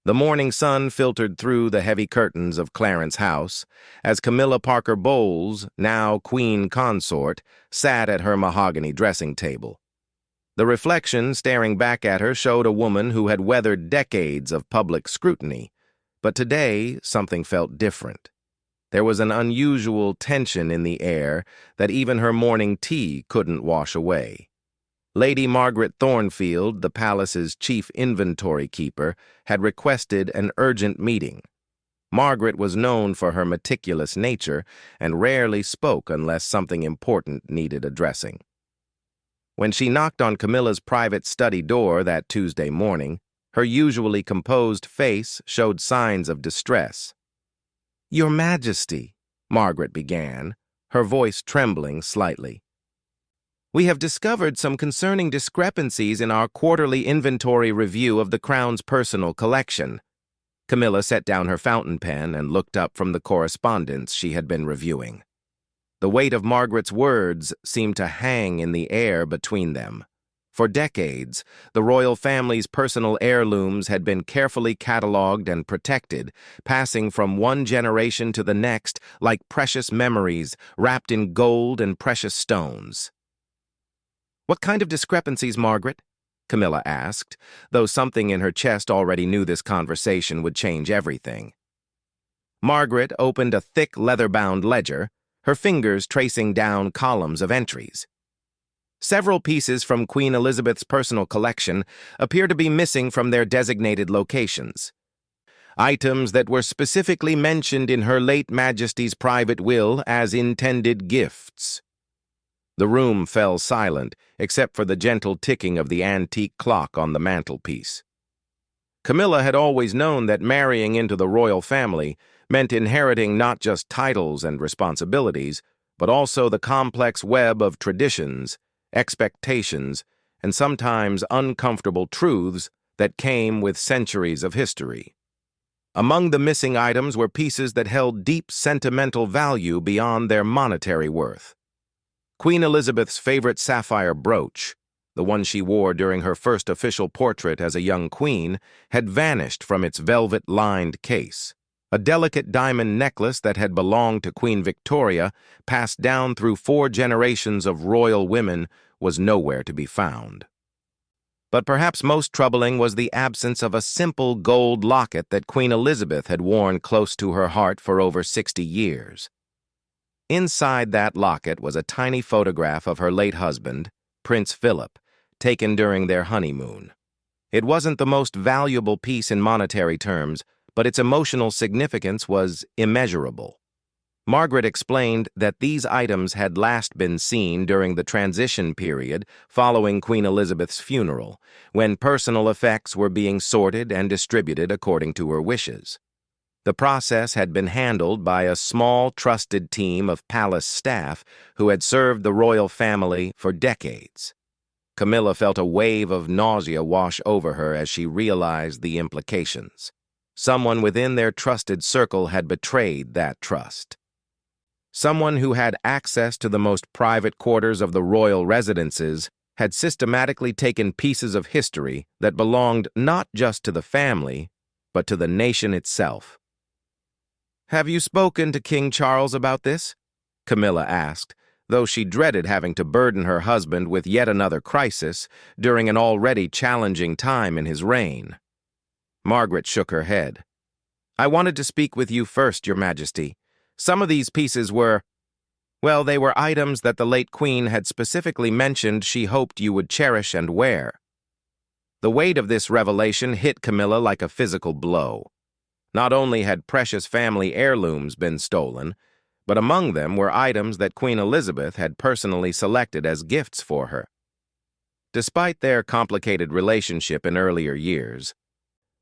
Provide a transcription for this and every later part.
The morning sun filtered through the heavy curtains of Clarence House as Camilla Parker Bowles, now queen consort, sat at her mahogany dressing table. The reflection staring back at her showed a woman who had weathered decades of public scrutiny, but today something felt different. There was an unusual tension in the air that even her morning tea couldn't wash away. Lady Margaret Thornfield, the palace's chief inventory keeper, had requested an urgent meeting. Margaret was known for her meticulous nature and rarely spoke unless something important needed addressing. When she knocked on Camilla's private study door that Tuesday morning, her usually composed face showed signs of distress. "Your Majesty," Margaret began, her voice trembling slightly. "We have discovered some concerning discrepancies in our quarterly inventory review of the Crown's personal collection." Camilla set down her fountain pen and looked up from the correspondence she had been reviewing. The weight of Margaret's words seemed to hang in the air between them. For decades, the royal family's personal heirlooms had been carefully catalogued and protected, passing from one generation to the next like precious memories wrapped in gold and precious stones. "What kind of discrepancies, Margaret?" Camilla asked, though something in her chest already knew this conversation would change everything. Margaret opened a thick leather-bound ledger, her fingers tracing down columns of entries. Several pieces from Queen Elizabeth's personal collection appear to be missing from their designated locations. Items that were specifically mentioned in Her late Majesty's private will as intended gifts. The room fell silent, except for the gentle ticking of the antique clock on the mantelpiece. Camilla had always known that marrying into the royal family meant inheriting not just titles and responsibilities, but also the complex web of traditions, expectations, and sometimes uncomfortable truths that came with centuries of history. Among the missing items were pieces that held deep sentimental value beyond their monetary worth. Queen Elizabeth's favorite sapphire brooch, the one she wore during her first official portrait as a young queen, had vanished from its velvet-lined case. A delicate diamond necklace that had belonged to Queen Victoria, passed down through 4 generations of royal women, was nowhere to be found. But perhaps most troubling was the absence of a simple gold locket that Queen Elizabeth had worn close to her heart for over 60 years. Inside that locket was a tiny photograph of her late husband, Prince Philip, taken during their honeymoon. It wasn't the most valuable piece in monetary terms, but its emotional significance was immeasurable. Margaret explained that these items had last been seen during the transition period following Queen Elizabeth's funeral, when personal effects were being sorted and distributed according to her wishes. The process had been handled by a small, trusted team of palace staff who had served the royal family for decades. Camilla felt a wave of nausea wash over her as she realized the implications. Someone within their trusted circle had betrayed that trust. Someone who had access to the most private quarters of the royal residences had systematically taken pieces of history that belonged not just to the family, but to the nation itself. "Have you spoken to King Charles about this?" Camilla asked, though she dreaded having to burden her husband with yet another crisis during an already challenging time in his reign. Margaret shook her head. "I wanted to speak with you first, Your Majesty. Some of these pieces were, well, they were items that the late Queen had specifically mentioned she hoped you would cherish and wear." The weight of this revelation hit Camilla like a physical blow. Not only had precious family heirlooms been stolen, but among them were items that Queen Elizabeth had personally selected as gifts for her. Despite their complicated relationship in earlier years,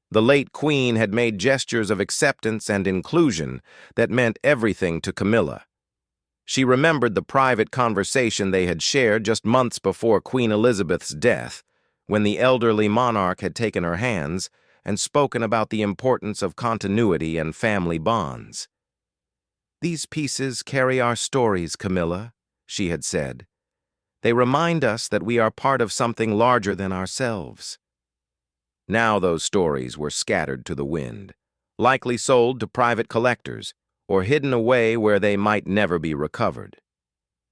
the late Queen had made gestures of acceptance and inclusion that meant everything to Camilla. She remembered the private conversation they had shared just months before Queen Elizabeth's death, when the elderly monarch had taken her hands and spoken about the importance of continuity and family bonds. "These pieces carry our stories, Camilla," she had said. "They remind us that we are part of something larger than ourselves." Now those stories were scattered to the wind, likely sold to private collectors or hidden away where they might never be recovered.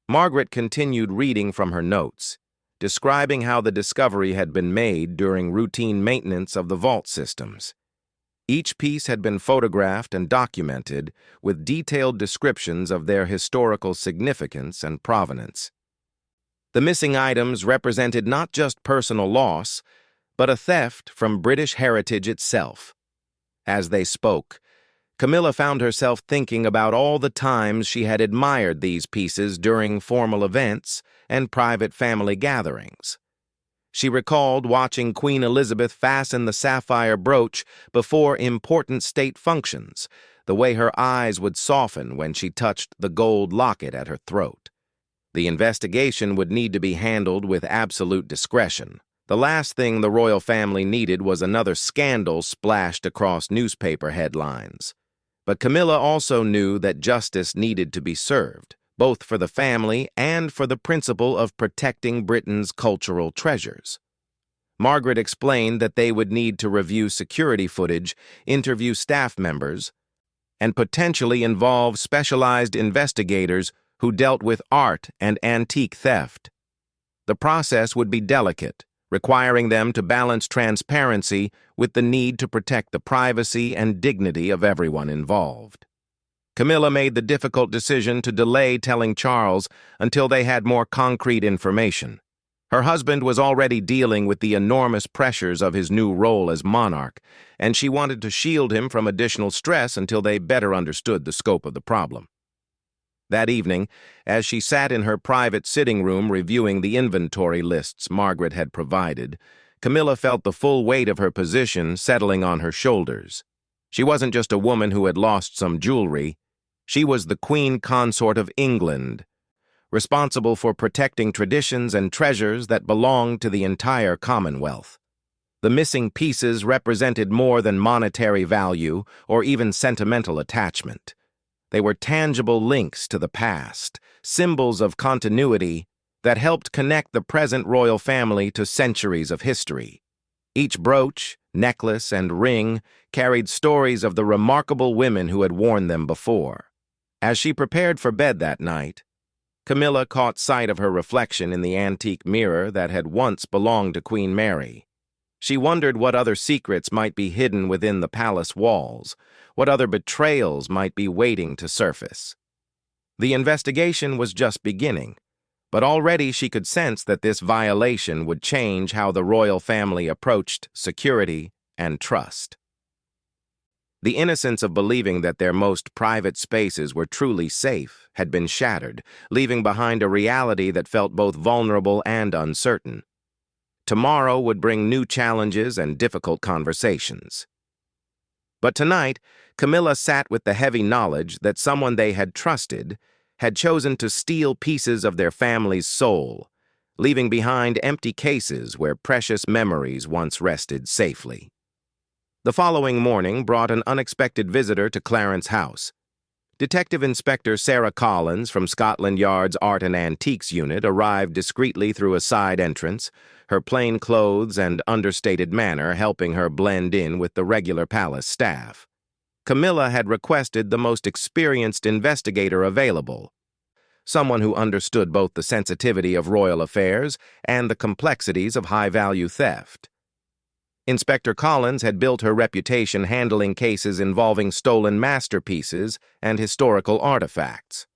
Margaret continued reading from her notes, describing how the discovery had been made during routine maintenance of the vault systems. Each piece had been photographed and documented with detailed descriptions of their historical significance and provenance. The missing items represented not just personal loss, but a theft from British heritage itself. As they spoke, Camilla found herself thinking about all the times she had admired these pieces during formal events and private family gatherings. She recalled watching Queen Elizabeth fasten the sapphire brooch before important state functions, the way her eyes would soften when she touched the gold locket at her throat. The investigation would need to be handled with absolute discretion. The last thing the royal family needed was another scandal splashed across newspaper headlines. But Camilla also knew that justice needed to be served, both for the family and for the principle of protecting Britain's cultural treasures. Margaret explained that they would need to review security footage, interview staff members, and potentially involve specialized investigators who dealt with art and antique theft. The process would be delicate, requiring them to balance transparency with the need to protect the privacy and dignity of everyone involved. Camilla made the difficult decision to delay telling Charles until they had more concrete information. Her husband was already dealing with the enormous pressures of his new role as monarch, and she wanted to shield him from additional stress until they better understood the scope of the problem. That evening, as she sat in her private sitting room reviewing the inventory lists Margaret had provided, Camilla felt the full weight of her position settling on her shoulders. She wasn't just a woman who had lost some jewelry. She was the Queen Consort of England, responsible for protecting traditions and treasures that belonged to the entire Commonwealth. The missing pieces represented more than monetary value or even sentimental attachment. They were tangible links to the past, symbols of continuity that helped connect the present royal family to centuries of history. Each brooch, necklace, and ring carried stories of the remarkable women who had worn them before. As she prepared for bed that night, Camilla caught sight of her reflection in the antique mirror that had once belonged to Queen Mary. She wondered what other secrets might be hidden within the palace walls, what other betrayals might be waiting to surface. The investigation was just beginning, but already she could sense that this violation would change how the royal family approached security and trust. The innocence of believing that their most private spaces were truly safe had been shattered, leaving behind a reality that felt both vulnerable and uncertain. Tomorrow would bring new challenges and difficult conversations. But tonight, Camilla sat with the heavy knowledge that someone they had trusted had chosen to steal pieces of their family's soul, leaving behind empty cases where precious memories once rested safely. The following morning brought an unexpected visitor to Clarence House. Detective Inspector Sarah Collins from Scotland Yard's Art and Antiques Unit arrived discreetly through a side entrance, her plain clothes and understated manner helping her blend in with the regular palace staff. Camilla had requested the most experienced investigator available, someone who understood both the sensitivity of royal affairs and the complexities of high-value theft. Inspector Collins had built her reputation handling cases involving stolen masterpieces and historical artifacts.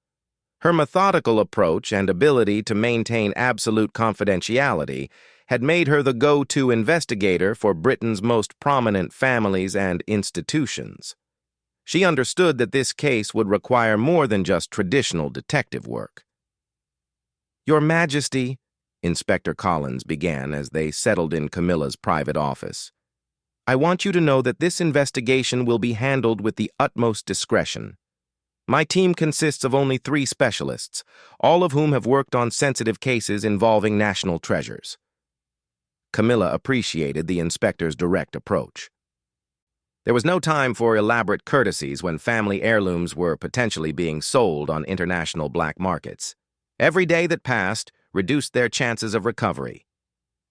Her methodical approach and ability to maintain absolute confidentiality had made her the go-to investigator for Britain's most prominent families and institutions. She understood that this case would require more than just traditional detective work. "Your Majesty," Inspector Collins began as they settled in Camilla's private office, "I want you to know that this investigation will be handled with the utmost discretion. My team consists of only 3 specialists, all of whom have worked on sensitive cases involving national treasures." Camilla appreciated the inspector's direct approach. There was no time for elaborate courtesies when family heirlooms were potentially being sold on international black markets. Every day that passed reduced their chances of recovery.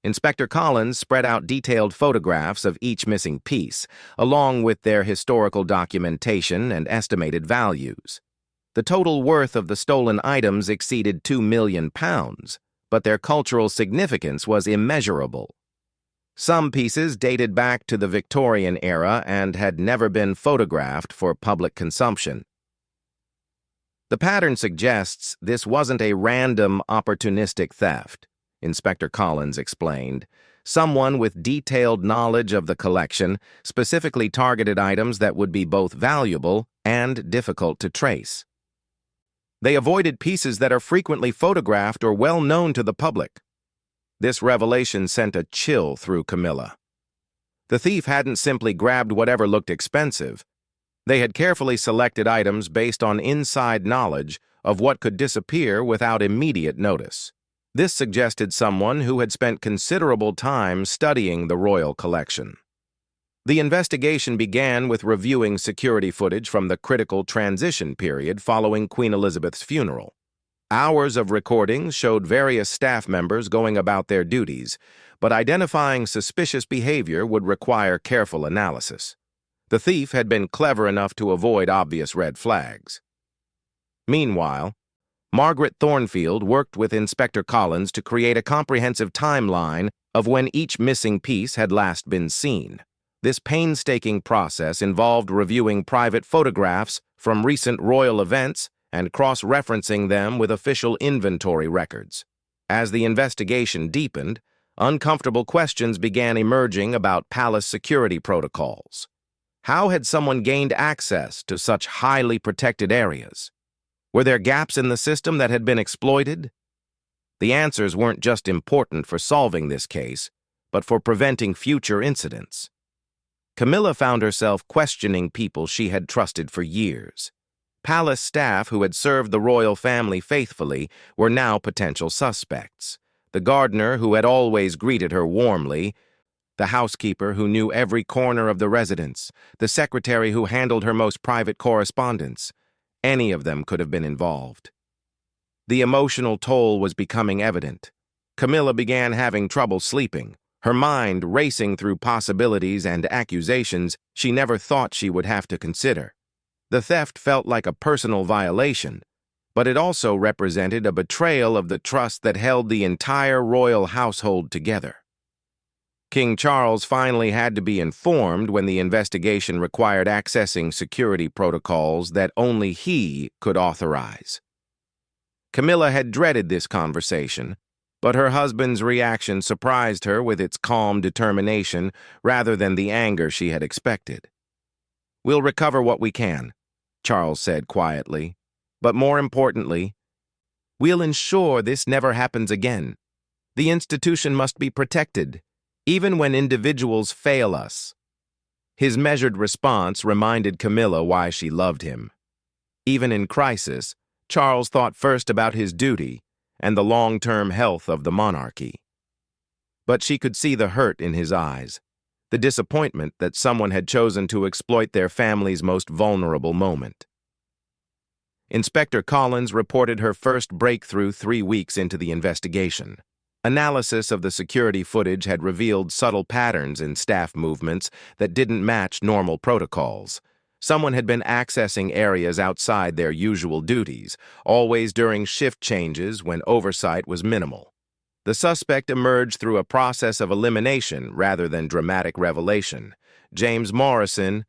Inspector Collins spread out detailed photographs of each missing piece, along with their historical documentation and estimated values. The total worth of the stolen items exceeded £2 million, but their cultural significance was immeasurable. Some pieces dated back to the Victorian era and had never been photographed for public consumption. The pattern suggests this wasn't a random, opportunistic theft, Inspector Collins explained. Someone with detailed knowledge of the collection specifically targeted items that would be both valuable and difficult to trace. They avoided pieces that are frequently photographed or well known to the public. This revelation sent a chill through Camilla. The thief hadn't simply grabbed whatever looked expensive. They had carefully selected items based on inside knowledge of what could disappear without immediate notice. This suggested someone who had spent considerable time studying the royal collection. The investigation began with reviewing security footage from the critical transition period following Queen Elizabeth's funeral. Hours of recordings showed various staff members going about their duties, but identifying suspicious behavior would require careful analysis. The thief had been clever enough to avoid obvious red flags. Meanwhile, Margaret Thornfield worked with Inspector Collins to create a comprehensive timeline of when each missing piece had last been seen. This painstaking process involved reviewing private photographs from recent royal events and cross-referencing them with official inventory records. As the investigation deepened, uncomfortable questions began emerging about palace security protocols. How had someone gained access to such highly protected areas? Were there gaps in the system that had been exploited? The answers weren't just important for solving this case, but for preventing future incidents. Camilla found herself questioning people she had trusted for years. Palace staff who had served the royal family faithfully were now potential suspects. The gardener who had always greeted her warmly, the housekeeper who knew every corner of the residence, the secretary who handled her most private correspondence. Any of them could have been involved. The emotional toll was becoming evident. Camilla began having trouble sleeping, her mind racing through possibilities and accusations she never thought she would have to consider. The theft felt like a personal violation, but it also represented a betrayal of the trust that held the entire royal household together. King Charles finally had to be informed when the investigation required accessing security protocols that only he could authorize. Camilla had dreaded this conversation, but her husband's reaction surprised her with its calm determination rather than the anger she had expected. "We'll recover what we can," Charles said quietly. "But more importantly, we'll ensure this never happens again. The institution must be protected, even when individuals fail us." His measured response reminded Camilla why she loved him. Even in crisis, Charles thought first about his duty and the long-term health of the monarchy. But she could see the hurt in his eyes, the disappointment that someone had chosen to exploit their family's most vulnerable moment. Inspector Collins reported her first breakthrough 3 weeks into the investigation. Analysis of the security footage had revealed subtle patterns in staff movements that didn't match normal protocols. Someone had been accessing areas outside their usual duties, always during shift changes when oversight was minimal. The suspect emerged through a process of elimination rather than dramatic revelation. James Morrison,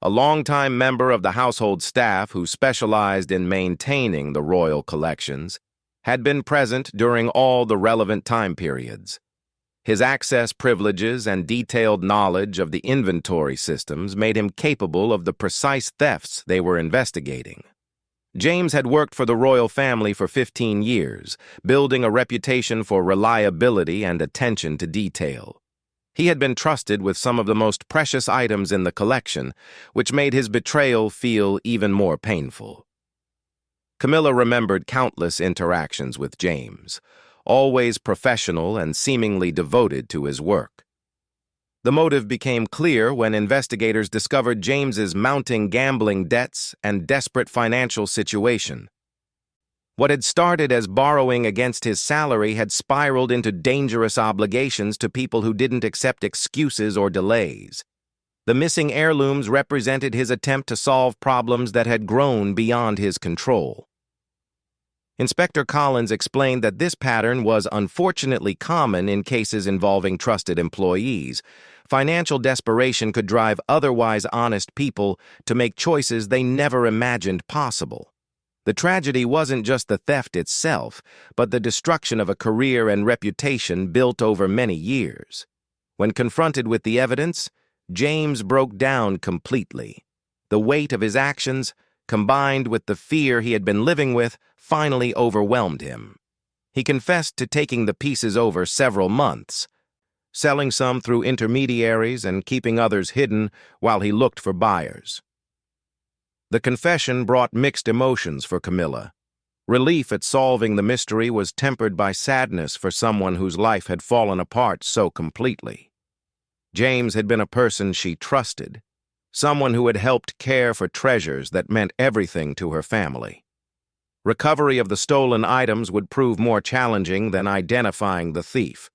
a longtime member of the household staff who specialized in maintaining the royal collections, had been present during all the relevant time periods. His access privileges and detailed knowledge of the inventory systems made him capable of the precise thefts they were investigating. James had worked for the royal family for 15 years, building a reputation for reliability and attention to detail. He had been trusted with some of the most precious items in the collection, which made his betrayal feel even more painful. Camilla remembered countless interactions with James, always professional and seemingly devoted to his work. The motive became clear when investigators discovered James's mounting gambling debts and desperate financial situation. What had started as borrowing against his salary had spiraled into dangerous obligations to people who didn't accept excuses or delays. The missing heirlooms represented his attempt to solve problems that had grown beyond his control. Inspector Collins explained that this pattern was unfortunately common in cases involving trusted employees. Financial desperation could drive otherwise honest people to make choices they never imagined possible. The tragedy wasn't just the theft itself, but the destruction of a career and reputation built over many years. When confronted with the evidence, James broke down completely. The weight of his actions, combined with the fear he had been living with, finally overwhelmed him. He confessed to taking the pieces over several months, selling some through intermediaries and keeping others hidden while he looked for buyers. The confession brought mixed emotions for Camilla. Relief at solving the mystery was tempered by sadness for someone whose life had fallen apart so completely. James had been a person she trusted, someone who had helped care for treasures that meant everything to her family. Recovery of the stolen items would prove more challenging than identifying the thief.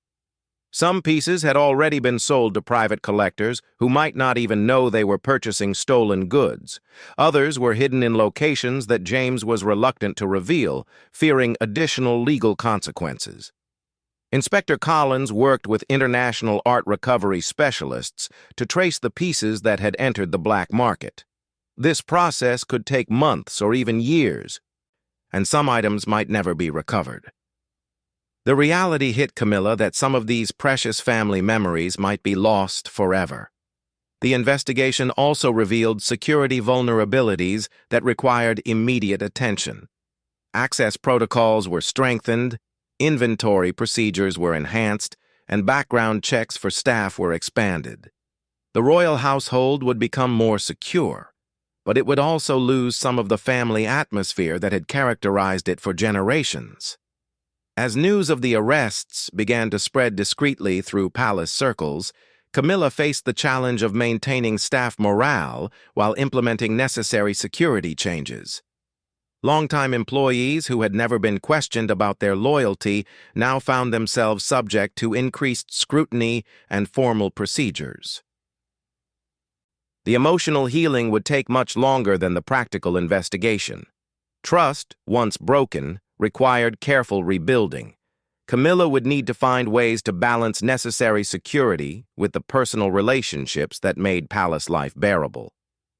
Some pieces had already been sold to private collectors who might not even know they were purchasing stolen goods. Others were hidden in locations that James was reluctant to reveal, fearing additional legal consequences. Inspector Collins worked with international art recovery specialists to trace the pieces that had entered the black market. This process could take months or even years, and some items might never be recovered. The reality hit Camilla that some of these precious family memories might be lost forever. The investigation also revealed security vulnerabilities that required immediate attention. Access protocols were strengthened, inventory procedures were enhanced, and background checks for staff were expanded. The royal household would become more secure, but it would also lose some of the family atmosphere that had characterized it for generations. As news of the arrests began to spread discreetly through palace circles, Camilla faced the challenge of maintaining staff morale while implementing necessary security changes. Longtime employees who had never been questioned about their loyalty now found themselves subject to increased scrutiny and formal procedures. The emotional healing would take much longer than the practical investigation. Trust, once broken, required careful rebuilding. Camilla would need to find ways to balance necessary security with the personal relationships that made palace life bearable.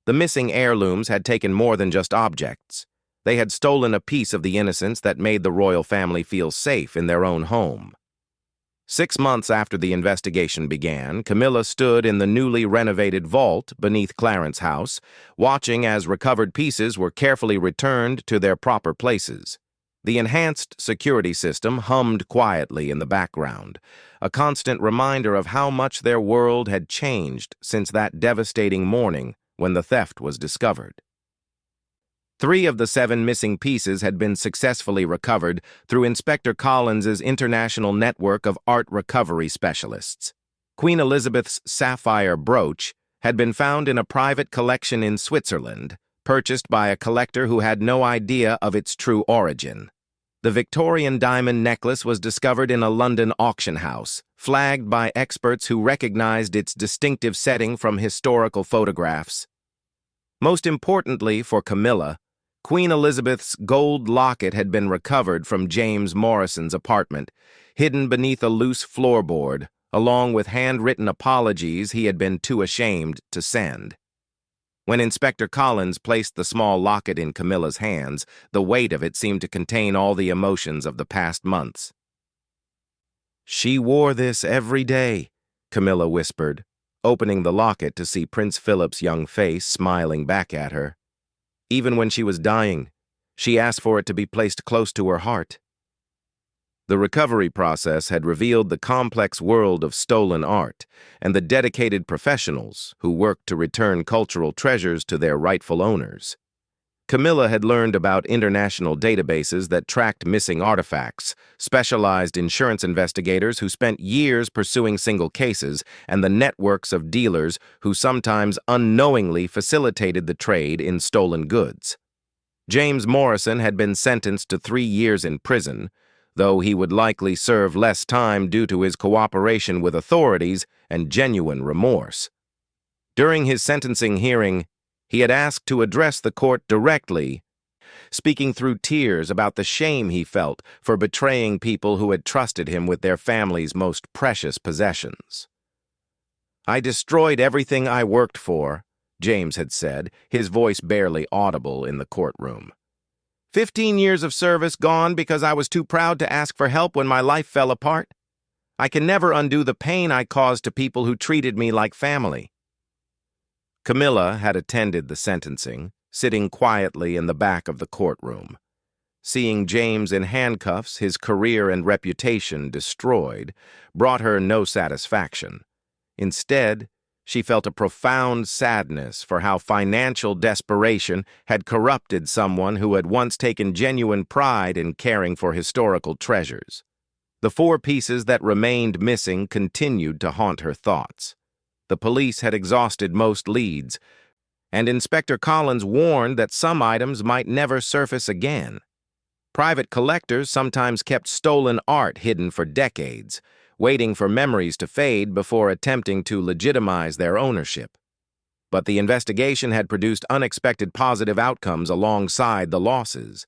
The missing heirlooms had taken more than just objects. They had stolen a piece of the innocence that made the royal family feel safe in their own home. 6 months after the investigation began, Camilla stood in the newly renovated vault beneath Clarence House, watching as recovered pieces were carefully returned to their proper places. The enhanced security system hummed quietly in the background, a constant reminder of how much their world had changed since that devastating morning when the theft was discovered. 3 of the 7 missing pieces had been successfully recovered through Inspector Collins's international network of art recovery specialists. Queen Elizabeth's sapphire brooch had been found in a private collection in Switzerland, purchased by a collector who had no idea of its true origin. The Victorian diamond necklace was discovered in a London auction house, flagged by experts who recognized its distinctive setting from historical photographs. Most importantly for Camilla, Queen Elizabeth's gold locket had been recovered from James Morrison's apartment, hidden beneath a loose floorboard, along with handwritten apologies he had been too ashamed to send. When Inspector Collins placed the small locket in Camilla's hands, the weight of it seemed to contain all the emotions of the past months. "She wore this every day," Camilla whispered, opening the locket to see Prince Philip's young face smiling back at her. Even when she was dying, she asked for it to be placed close to her heart. The recovery process had revealed the complex world of stolen art and the dedicated professionals who worked to return cultural treasures to their rightful owners. Camilla had learned about international databases that tracked missing artifacts, specialized insurance investigators who spent years pursuing single cases, and the networks of dealers who sometimes unknowingly facilitated the trade in stolen goods. James Morrison had been sentenced to 3 years in prison, though he would likely serve less time due to his cooperation with authorities and genuine remorse. During his sentencing hearing, he had asked to address the court directly, speaking through tears about the shame he felt for betraying people who had trusted him with their family's most precious possessions. "I destroyed everything I worked for," James had said, his voice barely audible in the courtroom. 15 years of service gone because I was too proud to ask for help when my life fell apart. I can never undo the pain I caused to people who treated me like family." Camilla had attended the sentencing, sitting quietly in the back of the courtroom. Seeing James in handcuffs, his career and reputation destroyed, brought her no satisfaction. Instead, she felt a profound sadness for how financial desperation had corrupted someone who had once taken genuine pride in caring for historical treasures. The 4 pieces that remained missing continued to haunt her thoughts. The police had exhausted most leads, and Inspector Collins warned that some items might never surface again. Private collectors sometimes kept stolen art hidden for decades, waiting for memories to fade before attempting to legitimize their ownership. But the investigation had produced unexpected positive outcomes alongside the losses.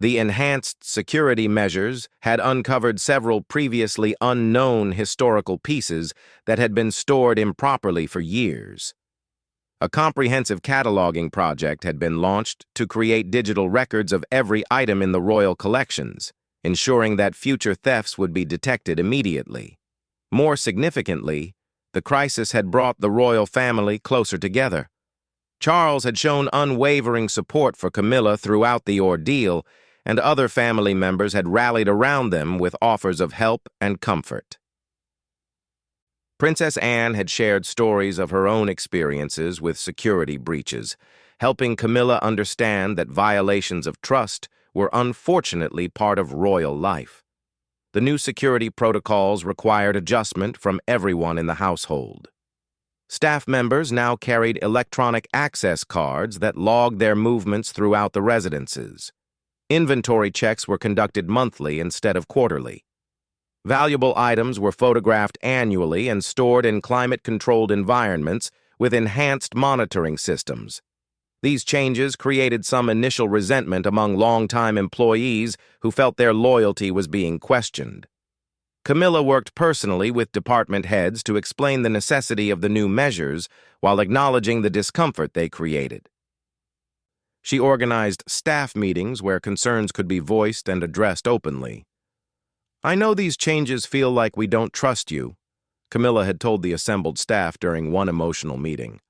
The enhanced security measures had uncovered several previously unknown historical pieces that had been stored improperly for years. A comprehensive cataloging project had been launched to create digital records of every item in the royal collections, ensuring that future thefts would be detected immediately. More significantly, the crisis had brought the royal family closer together. Charles had shown unwavering support for Camilla throughout the ordeal, and other family members had rallied around them with offers of help and comfort. Princess Anne had shared stories of her own experiences with security breaches, helping Camilla understand that violations of trust were unfortunately part of royal life. The new security protocols required adjustment from everyone in the household. Staff members now carried electronic access cards that logged their movements throughout the residences. Inventory checks were conducted monthly instead of quarterly. Valuable items were photographed annually and stored in climate-controlled environments with enhanced monitoring systems. These changes created some initial resentment among longtime employees who felt their loyalty was being questioned. Camilla worked personally with department heads to explain the necessity of the new measures while acknowledging the discomfort they created. She organized staff meetings where concerns could be voiced and addressed openly. "I know these changes feel like we don't trust you," Camilla had told the assembled staff during one emotional meeting.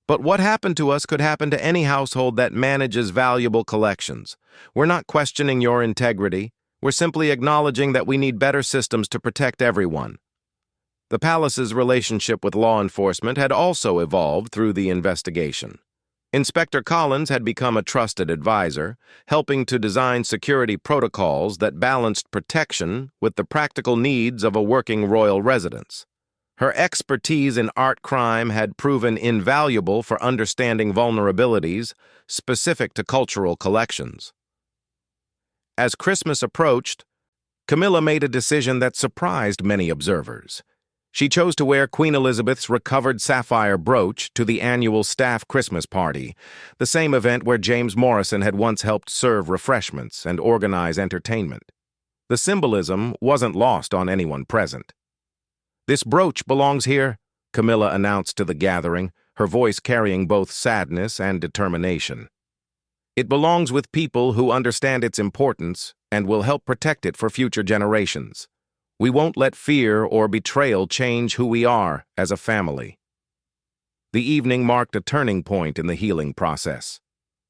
"But what happened to us could happen to any household that manages valuable collections. We're not questioning your integrity. We're simply acknowledging that we need better systems to protect everyone." The palace's relationship with law enforcement had also evolved through the investigation. Inspector Collins had become a trusted advisor, helping to design security protocols that balanced protection with the practical needs of a working royal residence. Her expertise in art crime had proven invaluable for understanding vulnerabilities specific to cultural collections. As Christmas approached, Camilla made a decision that surprised many observers. She chose to wear Queen Elizabeth's recovered sapphire brooch to the annual staff Christmas party, the same event where James Morrison had once helped serve refreshments and organize entertainment. The symbolism wasn't lost on anyone present. "This brooch belongs here," Camilla announced to the gathering, her voice carrying both sadness and determination. "It belongs with people who understand its importance and will help protect it for future generations. We won't let fear or betrayal change who we are as a family." The evening marked a turning point in the healing process.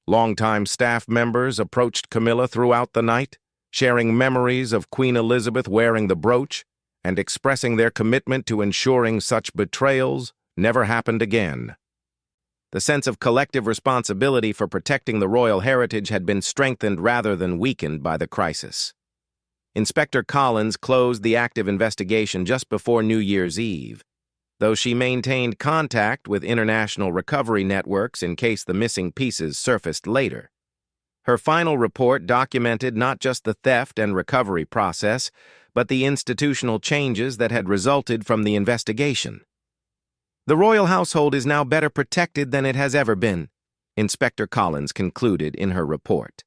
Longtime staff members approached Camilla throughout the night, sharing memories of Queen Elizabeth wearing the brooch and expressing their commitment to ensuring such betrayals never happened again. The sense of collective responsibility for protecting the royal heritage had been strengthened rather than weakened by the crisis. Inspector Collins closed the active investigation just before New Year's Eve, though she maintained contact with international recovery networks in case the missing pieces surfaced later. Her final report documented not just the theft and recovery process, but the institutional changes that had resulted from the investigation. The royal household is now better protected than it has ever been, Inspector Collins concluded in her report.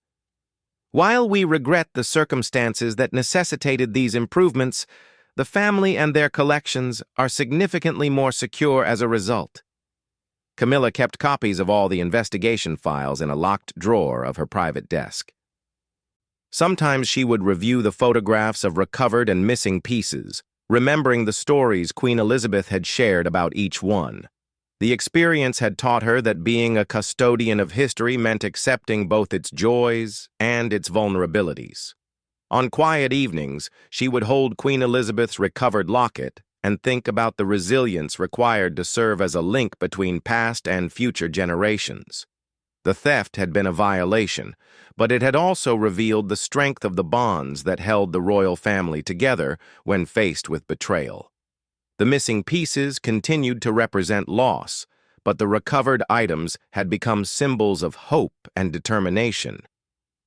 While we regret the circumstances that necessitated these improvements, the family and their collections are significantly more secure as a result. Camilla kept copies of all the investigation files in a locked drawer of her private desk. Sometimes she would review the photographs of recovered and missing pieces, remembering the stories Queen Elizabeth had shared about each one. The experience had taught her that being a custodian of history meant accepting both its joys and its vulnerabilities. On quiet evenings, she would hold Queen Elizabeth's recovered locket and think about the resilience required to serve as a link between past and future generations. The theft had been a violation, but it had also revealed the strength of the bonds that held the royal family together when faced with betrayal. The missing pieces continued to represent loss, but the recovered items had become symbols of hope and determination.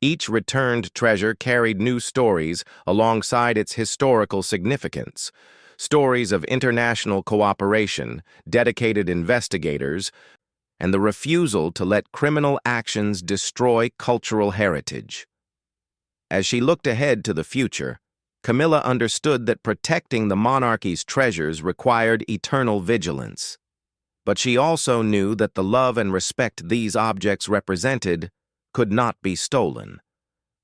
Each returned treasure carried new stories alongside its historical significance, stories of international cooperation, dedicated investigators, and the refusal to let criminal actions destroy cultural heritage. As she looked ahead to the future, Camilla understood that protecting the monarchy's treasures required eternal vigilance. But she also knew that the love and respect these objects represented could not be stolen,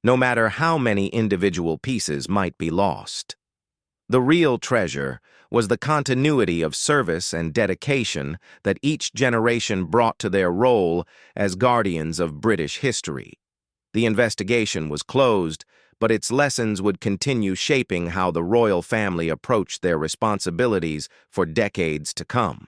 no matter how many individual pieces might be lost. The real treasure was the continuity of service and dedication that each generation brought to their role as guardians of British history. The investigation was closed, but its lessons would continue shaping how the royal family approached their responsibilities for decades to come.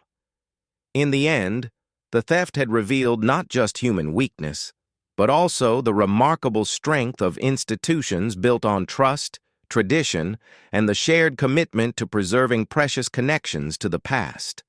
In the end, the theft had revealed not just human weakness, but also the remarkable strength of institutions built on trust, tradition, and the shared commitment to preserving precious connections to the past.